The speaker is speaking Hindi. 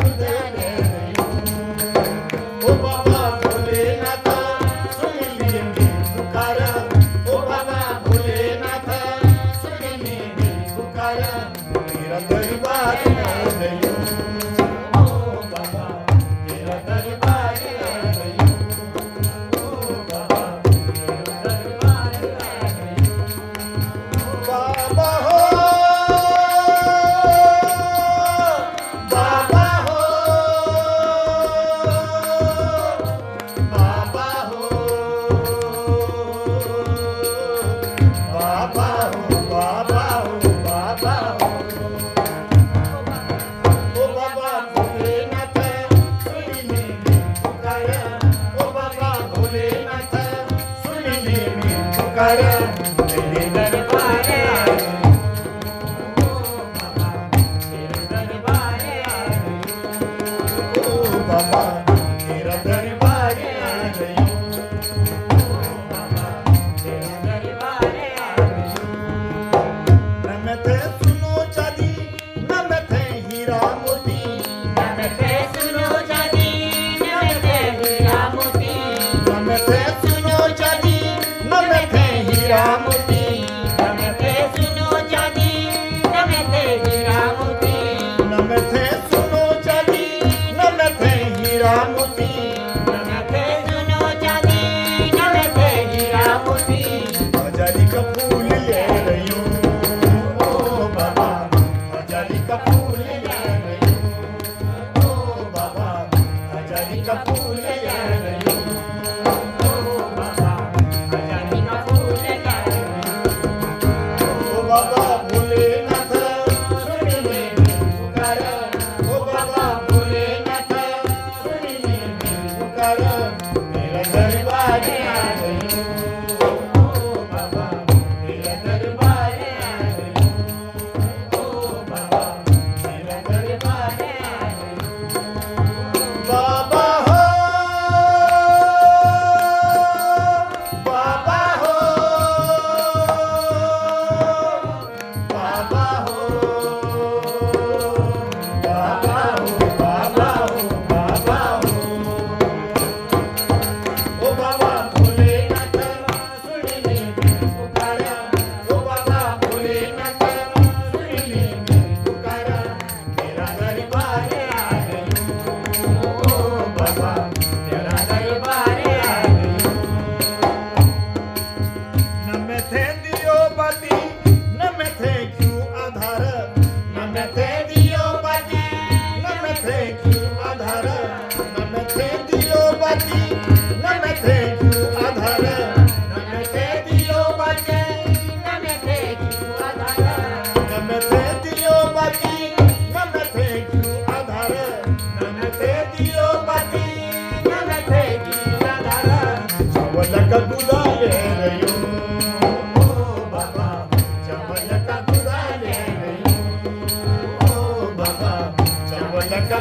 दूध दे रही हूँ। ओ बाबा भोलेनाथ सुन लिए मेरी पुकार, ओ बाबा भोलेनाथ सुन लिए मेरी पुकार, तेरा दरबार आ रही हूँ। ओ बाबा तेरा दरबार आ रही हूँ। ओ बाबा तेरा दरबार आ रही हूँ। बाबा हो, बाबा हो, बाबा हो, बाबा हो, बाबा हो, बाबा हो। ओ बाबा भोलेनाथ सुन ले मेरी पुकार, ओ बाबा भोलेनाथ सुन ले मेरी पुकार, तेरे दरबार आ रही हूँ। ओ बाबा तेरे दरबार आ रही हूँ। ओ बाबा तेरा दरबार आ रही हूँ। ओ बाबा तेरा दरबार आ रही हूँ। न मैं थे सुनो चांदी, न मैं थे हीरा मोती, न मैं थे सुनो जानी, न मैं थे हीरा मोती, न मैं थे सुनो चांदी, न मैं थे हीरा मोती, न मैं थे सुनो जानी, न मैं थे हीरा मोती, न मैं थे सुनो चांदी, न मैं थे हीरा मोती, न मैं थे सुनो जानी, न मैं थे हीरा मोती, हजारी का फूल ले रही हूँ। ओ बाबा हजारी का फूल ले रही हूँ। ओ बाबा हजारी का फूल ले रही हूँ। ओ बाबा हजारी का फूल ले रही हूँ। ओ बाबा भोलेनाथ सुन ले मेरी पुकार, ओ बाबा भोलेनाथ सुन ले मेरी पुकार, तेरा दरबार आ रही हूँ। ओ बाबा तेरा दरबार आ रही हूँ। ओ बाबा तेरा दरबार आ रही हूँ। बाबा हो, बाबा हो, बाबा हो, बाबा हो, बाबा हो, बाबा हो। ओ बाबा भोलेनाथ सुन ले मेरी पुकार, ओ बाबा भोलेनाथ सुन ले मेरी पुकार, तेरा दरबार आ रही हूँ। ओ बाबा तेरा दरबार आ रही हूँ। न मैं थे दियो बाती, न मैं थे क्यों आधार, न मैं थे दियो बाती, न मैं थे क्यों आधार, न मैं थे दियो बाती, न मैं थे क्यों आधार, न मैं थे दियो बाती, न मैं थे क्यों आधार, न मैं थे दियो बाती, न मैं थे क्यों आधार, न मैं थे दियो बाती, न मैं थे क्यों आधार, चावल का दूधा ले रही हूँ। ओ बाबा चावल का दूधा ले रही हूँ। ओ बाबा चावल का